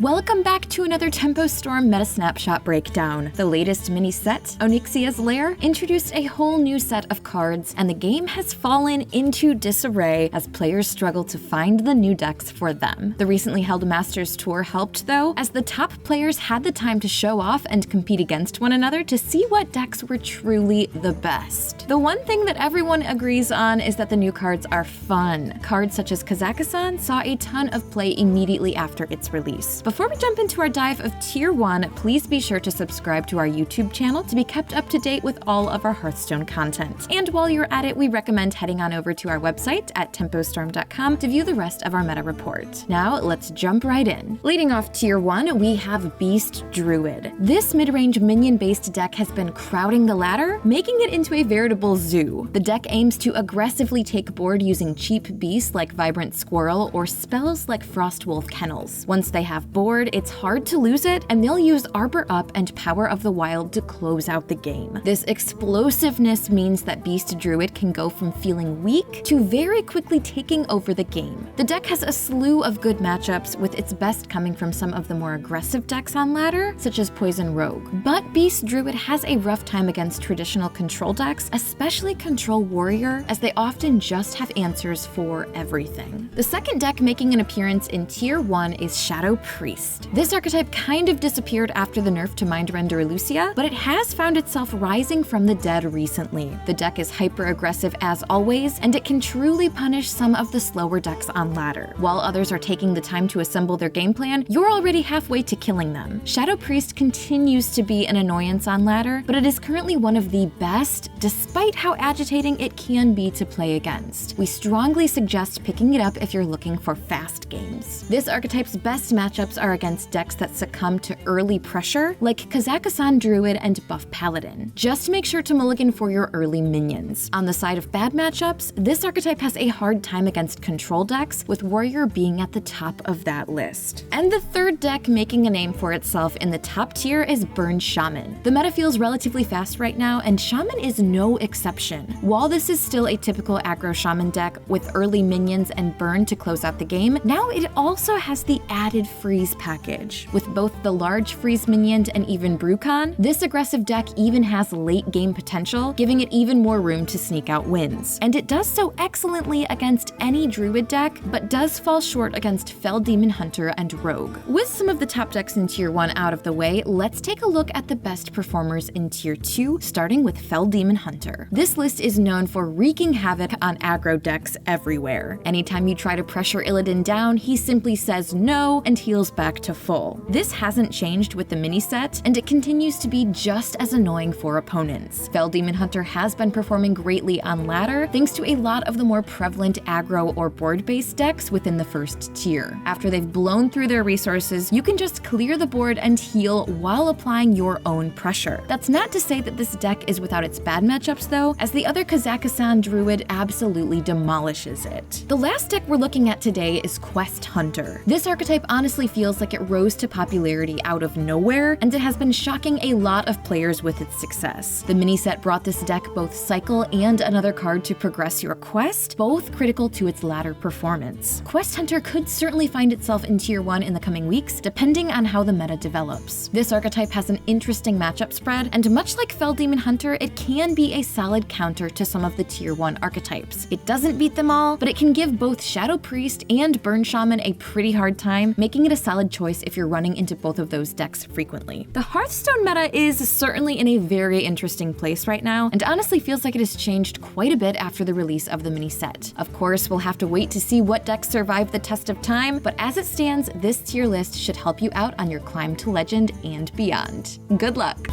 Welcome back to another Tempo Storm Meta Snapshot breakdown. The latest mini set, Onyxia's Lair, introduced a whole new set of cards, and the game has fallen into disarray as players struggle to find the new decks for them. The recently held Masters Tour helped though, as the top players had the time to show off and compete against one another to see what decks were truly the best. The one thing that everyone agrees on is that the new cards are fun. Cards such as Kazakhstan saw a ton of play immediately after its release. Before we jump into our dive of Tier 1, please be sure to subscribe to our YouTube channel to be kept up to date with all of our Hearthstone content. And while you're at it, we recommend heading on over to our website at tempostorm.com to view the rest of our meta report. Now, let's jump right in. Leading off Tier 1, we have Beast Druid. This mid-range minion-based deck has been crowding the ladder, making it into a veritable zoo. The deck aims to aggressively take board using cheap beasts like Vibrant Squirrel or spells like Frostwolf Kennels. Once they have board, it's hard to lose it, and they'll use Arbor Up and Power of the Wild to close out the game. This explosiveness means that Beast Druid can go from feeling weak to very quickly taking over the game. The deck has a slew of good matchups, with its best coming from some of the more aggressive decks on ladder, such as Poison Rogue. But Beast Druid has a rough time against traditional control decks, especially Control Warrior, as they often just have answers for everything. The second deck making an appearance in Tier 1 is Shadow Priest. This archetype kind of disappeared after the nerf to Mindrender Lucia, but it has found itself rising from the dead recently. The deck is hyper-aggressive as always, and it can truly punish some of the slower decks on ladder. While others are taking the time to assemble their game plan, you're already halfway to killing them. Shadow Priest continues to be an annoyance on ladder, but it is currently one of the best, despite how agitating it can be to play against. We strongly suggest picking it up if you're looking for fast games. This archetype's best matchups are against decks that succumb to early pressure, like Kazakhstan Druid and Buff Paladin. Just make sure to mulligan for your early minions. On the side of bad matchups, this archetype has a hard time against control decks, with Warrior being at the top of that list. And the third deck making a name for itself in the top tier is Burn Shaman. The meta feels relatively fast right now, and Shaman is no exception. While this is still a typical aggro Shaman deck with early minions and burn to close out the game, now it also has the added freeze package. With both the large freeze minions and even Brucon, this aggressive deck even has late game potential, giving it even more room to sneak out wins. And it does so excellently against any Druid deck, but does fall short against Fel Demon Hunter and Rogue. With some of the top decks in Tier 1 out of the way, let's take a look at the best performers in Tier 2, starting with Fel Demon Hunter. This list is known for wreaking havoc on aggro decks everywhere. Anytime you try to pressure Illidan down, he simply says no and heals back to full. This hasn't changed with the mini set, and it continues to be just as annoying for opponents. Fel Demon Hunter has been performing greatly on ladder, thanks to a lot of the more prevalent aggro or board-based decks within the first tier. After they've blown through their resources, you can just clear the board and heal while applying your own pressure. That's not to say that this deck is without its bad matchups though, as the other Kazakhstan Druid absolutely demolishes it. The last deck we're looking at today is Quest Hunter. This archetype honestly feels like it rose to popularity out of nowhere, and it has been shocking a lot of players with its success. The mini set brought this deck both cycle and another card to progress your quest, both critical to its latter performance. Quest Hunter could certainly find itself in Tier 1 in the coming weeks, depending on how the meta develops. This archetype has an interesting matchup spread, and much like Fel Demon Hunter, it can be a solid counter to some of the Tier 1 archetypes. It doesn't beat them all, but it can give both Shadow Priest and Burn Shaman a pretty hard time, making it a solid choice if you're running into both of those decks frequently. The Hearthstone meta is certainly in a very interesting place right now, and honestly feels like it has changed quite a bit after the release of the mini set. Of course, we'll have to wait to see what decks survive the test of time, but as it stands, this tier list should help you out on your climb to legend and beyond. Good luck!